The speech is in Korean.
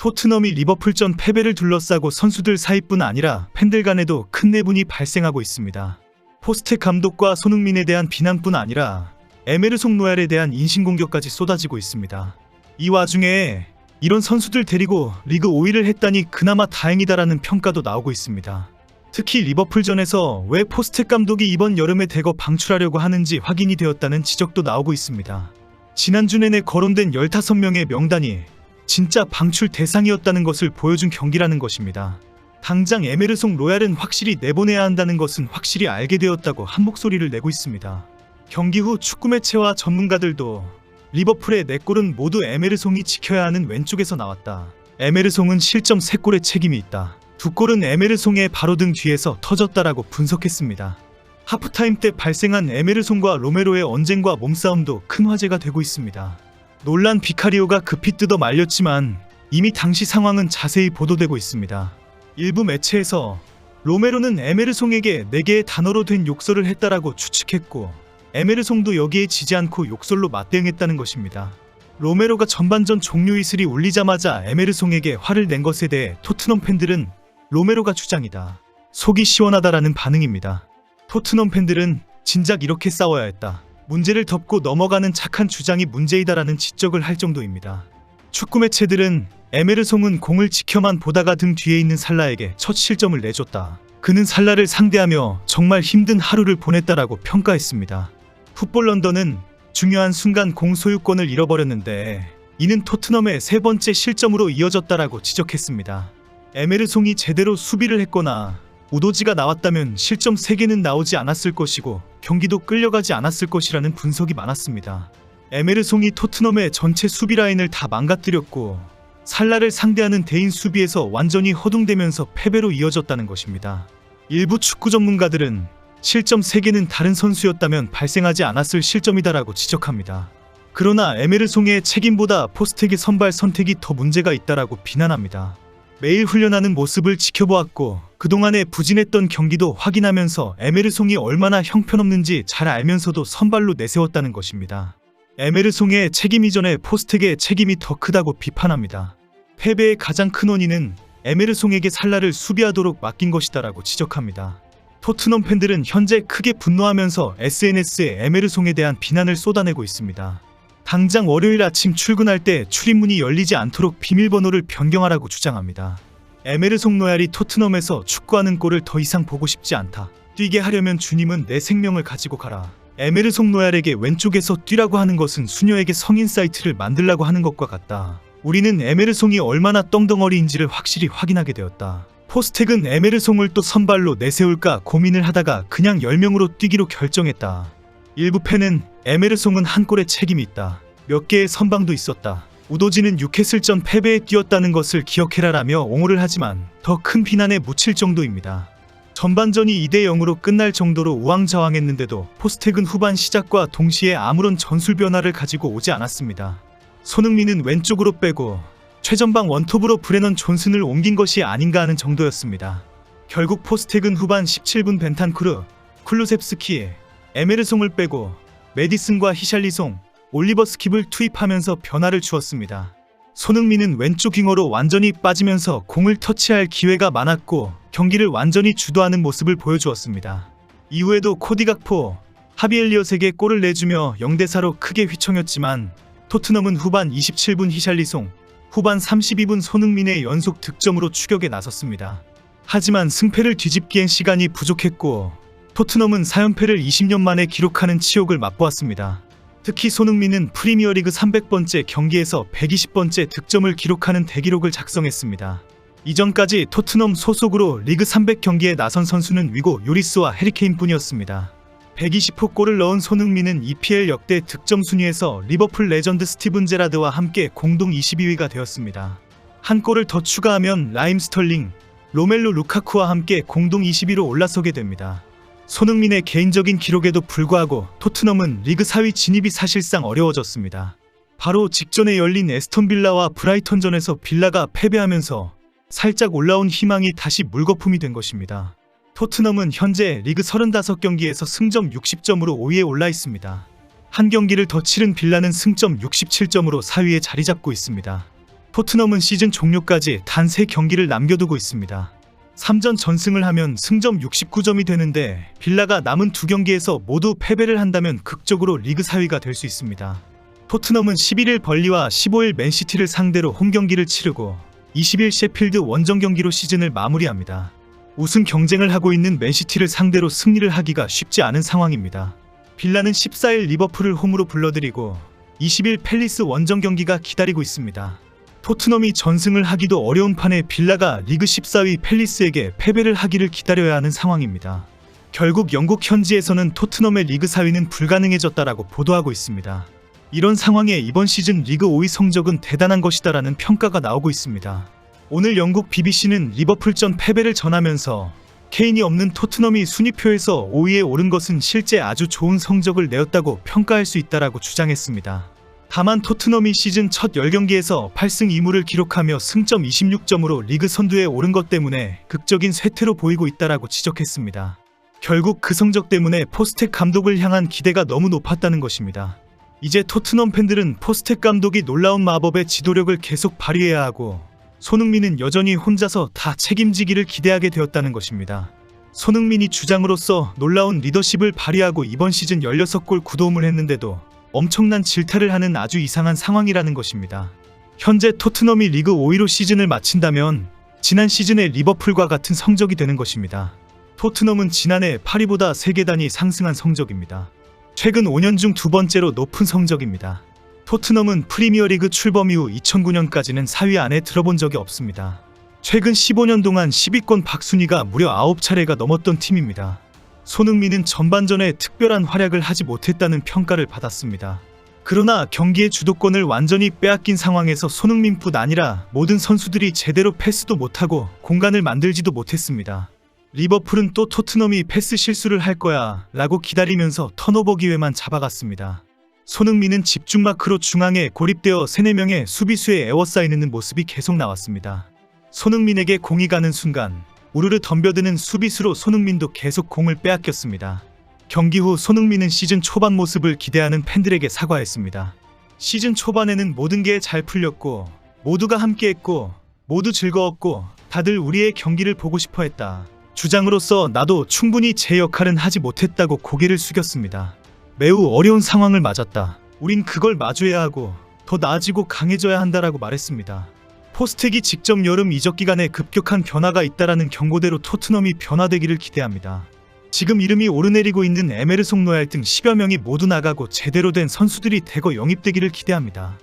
토트넘이 리버풀전 패배를 둘러싸고 선수들 사이뿐 아니라 팬들 간에도 큰 내분이 발생하고 있습니다. 포스텍 감독과 손흥민에 대한 비난뿐 아니라 에메르송 로얄에 대한 인신공격까지 쏟아지고 있습니다. 이 와중에 이런 선수들 데리고 리그 5위를 했다니 그나마 다행이다라는 평가도 나오고 있습니다. 특히 리버풀전에서 왜 포스텍 감독이 이번 여름에 대거 방출하려고 하는지 확인이 되었다는 지적도 나오고 있습니다. 지난주 내내 거론된 15명의 명단이 진짜 방출 대상이었다는 것을 보여준 경기라는 것입니다. 당장 에메르송 로얄은 확실히 내보내야 한다는 것은 확실히 알게 되었다고 한 목소리를 내고 있습니다. 경기 후 축구 매체와 전문가들도 리버풀의 4골은 모두 에메르송이 지켜야 하는 왼쪽에서 나왔다. 에메르송은 실점 3골의 책임이 있다. 2골은 에메르송의 바로 등 뒤에서 터졌다라고 분석했습니다. 하프타임 때 발생한 에메르송과 로메로의 언쟁과 몸싸움도 큰 화제가 되고 있습니다. 놀란 비카리오가 급히 뜯어 말렸지만 이미 당시 상황은 자세히 보도되고 있습니다. 일부 매체에서 로메로는 에메르송에게 4개의 단어로 된 욕설을 했다라고 추측했고 에메르송도 여기에 지지 않고 욕설로 맞대응했다는 것입니다. 로메로가 전반전 종료 이슬이 울리자마자 에메르송에게 화를 낸 것에 대해 토트넘 팬들은 로메로가 주장이다. 속이 시원하다라는 반응입니다. 토트넘 팬들은 진작 이렇게 싸워야 했다. 문제를 덮고 넘어가는 착한 주장이 문제이다라는 지적을 할 정도입니다. 축구 매체들은 에메르송은 공을 지켜만 보다가 등 뒤에 있는 살라에게 첫 실점을 내줬다. 그는 살라를 상대하며 정말 힘든 하루를 보냈다라고 평가했습니다. 풋볼 런던은 중요한 순간 공 소유권을 잃어버렸는데 이는 토트넘의 3번째 실점으로 이어졌다라고 지적했습니다. 에메르송이 제대로 수비를 했거나 우도지가 나왔다면 실점 3개는 나오지 않았을 것이고 경기도 끌려가지 않았을 것이라는 분석이 많았습니다. 에메르송이 토트넘의 전체 수비 라인을 다 망가뜨렸고 살라를 상대하는 대인 수비에서 완전히 허둥대면서 패배로 이어졌다는 것입니다. 일부 축구 전문가들은 실점 3개는 다른 선수였다면 발생하지 않았을 실점이다라고 지적합니다. 그러나 에메르송의 책임보다 포스텍의 선발 선택이 더 문제가 있다라고 비난합니다. 매일 훈련하는 모습을 지켜보았고 그동안에 부진했던 경기도 확인하면서 에메르송이 얼마나 형편없는지 잘 알면서도 선발로 내세웠다는 것입니다. 에메르송의 책임 이전에 포스텍의 책임이 더 크다고 비판합니다. 패배의 가장 큰 원인은 에메르송에게 살라를 수비하도록 맡긴 것이다라고 지적합니다. 토트넘 팬들은 현재 크게 분노하면서 SNS에 에메르송에 대한 비난을 쏟아내고 있습니다. 당장 월요일 아침 출근할 때 출입문이 열리지 않도록 비밀번호를 변경하라고 주장합니다. 에메르송 로얄이 토트넘에서 축구하는 꼴을 더 이상 보고 싶지 않다. 뛰게 하려면 주님은 내 생명을 가지고 가라. 에메르송 로얄에게 왼쪽에서 뛰라고 하는 것은 수녀에게 성인 사이트를 만들라고 하는 것과 같다. 우리는 에메르송이 얼마나 떵덩어리인지를 확실히 확인하게 되었다. 포스텍은 에메르송을 또 선발로 내세울까 고민을 하다가 그냥 10명으로 뛰기로 결정했다. 일부 팬은 에메르송은 한 골에 책임이 있다. 몇 개의 선방도 있었다. 우도지는 뉴캐슬전 패배에 뛰었다는 것을 기억해라라며 옹호를 하지만 더 큰 비난에 묻힐 정도입니다. 전반전이 2대0으로 끝날 정도로 우왕좌왕했는데도 포스텍은 후반 시작과 동시에 아무런 전술 변화를 가지고 오지 않았습니다. 손흥민은 왼쪽으로 빼고 최전방 원톱으로 브레넌 존슨을 옮긴 것이 아닌가 하는 정도였습니다. 결국 포스텍은 후반 17분 벤탄쿠르, 쿨루셉스키, 에메르송을 빼고 메디슨과 히샬리송, 올리버 스킵을 투입하면서 변화를 주었습니다. 손흥민은 왼쪽 윙어로 완전히 빠지면서 공을 터치할 기회가 많았고 경기를 완전히 주도하는 모습을 보여주었습니다. 이후에도 코디 각포, 하비 엘리엇에게 골을 내주며 0대4로 크게 휘청였지만 토트넘은 후반 27분 히샬리송, 후반 32분 손흥민의 연속 득점으로 추격에 나섰습니다. 하지만 승패를 뒤집기엔 시간이 부족했고 토트넘은 4연패를 20년 만에 기록하는 치욕을 맛보았습니다. 특히 손흥민은 프리미어리그 300번째 경기에서 120번째 득점을 기록하는 대기록을 작성했습니다. 이전까지 토트넘 소속으로 리그 300경기에 나선 선수는 위고 요리스와 해리케인 뿐이었습니다. 120호 골을 넣은 손흥민은 EPL 역대 득점 순위에서 리버풀 레전드 스티븐 제라드와 함께 공동 22위가 되었습니다. 한 골을 더 추가하면 라임 스털링, 로멜루 루카쿠와 함께 공동 20위로 올라서게 됩니다. 손흥민의 개인적인 기록에도 불구하고 토트넘은 리그 4위 진입이 사실상 어려워졌습니다. 바로 직전에 열린 에스턴 빌라와 브라이턴전에서 빌라가 패배하면서 살짝 올라온 희망이 다시 물거품이 된 것입니다. 토트넘은 현재 리그 35경기에서 승점 60점으로 5위에 올라 있습니다. 한 경기를 더 치른 빌라는 승점 67점으로 4위에 자리 잡고 있습니다. 토트넘은 시즌 종료까지 단 3경기를 남겨두고 있습니다. 3전 전승을 하면 승점 69점이 되는데 빌라가 남은 2경기에서 모두 패배를 한다면 극적으로 리그 4위가 될 수 있습니다. 토트넘은 11일 벌리와 15일 맨시티를 상대로 홈경기를 치르고 20일 셰필드 원정 경기로 시즌을 마무리합니다. 우승 경쟁을 하고 있는 맨시티를 상대로 승리를 하기가 쉽지 않은 상황입니다. 빌라는 14일 리버풀을 홈으로 불러들이고 20일 팰리스 원정 경기가 기다리고 있습니다. 토트넘이 전승을 하기도 어려운 판에 빌라가 리그 14위 팰리스에게 패배를 하기를 기다려야 하는 상황입니다. 결국 영국 현지에서는 토트넘의 리그 4위는 불가능해졌다라고 보도하고 있습니다. 이런 상황에 이번 시즌 리그 5위 성적은 대단한 것이다라는 평가가 나오고 있습니다. 오늘 영국 BBC는 리버풀전 패배를 전하면서 케인이 없는 토트넘이 순위표에서 5위에 오른 것은 실제 아주 좋은 성적을 내었다고 평가할 수 있다라고 주장했습니다. 다만 토트넘이 시즌 첫 10경기에서 8승 2무를 기록하며 승점 26점으로 리그 선두에 오른 것 때문에 극적인 쇠퇴로 보이고 있다라고 지적했습니다. 결국 그 성적 때문에 포스텍 감독을 향한 기대가 너무 높았다는 것입니다. 이제 토트넘 팬들은 포스텍 감독이 놀라운 마법의 지도력을 계속 발휘해야 하고 손흥민은 여전히 혼자서 다 책임지기를 기대하게 되었다는 것입니다. 손흥민이 주장으로서 놀라운 리더십을 발휘하고 이번 시즌 16골 9도움을 했는데도 엄청난 질타를 하는 아주 이상한 상황이라는 것입니다. 현재 토트넘이 리그 5위로 시즌을 마친다면 지난 시즌의 리버풀과 같은 성적이 되는 것입니다. 토트넘은 지난해 8위보다 3계단이 상승한 성적입니다. 최근 5년 중 2번째로 높은 성적입니다. 토트넘은 프리미어리그 출범 이후 2009년까지는 4위 안에 들어본 적이 없습니다. 최근 15년 동안 10위권 박순위가 무려 9차례가 넘었던 팀입니다. 손흥민은 전반전에 특별한 활약을 하지 못했다는 평가를 받았습니다. 그러나 경기의 주도권을 완전히 빼앗긴 상황에서 손흥민뿐 아니라 모든 선수들이 제대로 패스도 못하고 공간을 만들지도 못했습니다. 리버풀은 또 토트넘이 패스 실수를 할 거야 라고 기다리면서 턴오버 기회만 잡아갔습니다. 손흥민은 집중 마크로 중앙에 고립되어 3-4명의 수비수에 에워싸이는 모습이 계속 나왔습니다. 손흥민에게 공이 가는 순간 우르르 덤벼드는 수비수로 손흥민도 계속 공을 빼앗겼습니다. 경기 후 손흥민은 시즌 초반 모습을 기대하는 팬들에게 사과했습니다. 시즌 초반에는 모든 게 잘 풀렸고 모두가 함께했고 모두 즐거웠고 다들 우리의 경기를 보고 싶어 했다. 주장으로서 나도 충분히 제 역할은 하지 못했다고 고개를 숙였습니다. 매우 어려운 상황을 맞았다. 우린 그걸 마주해야 하고 더 나아지고 강해져야 한다라고 말했습니다. 포스텍이 직접 여름 이적 기간에 급격한 변화가 있다라는 경고대로 토트넘이 변화되기를 기대합니다. 지금 이름이 오르내리고 있는 에메르송 로얄 등 10여 명이 모두 나가고 제대로 된 선수들이 대거 영입되기를 기대합니다.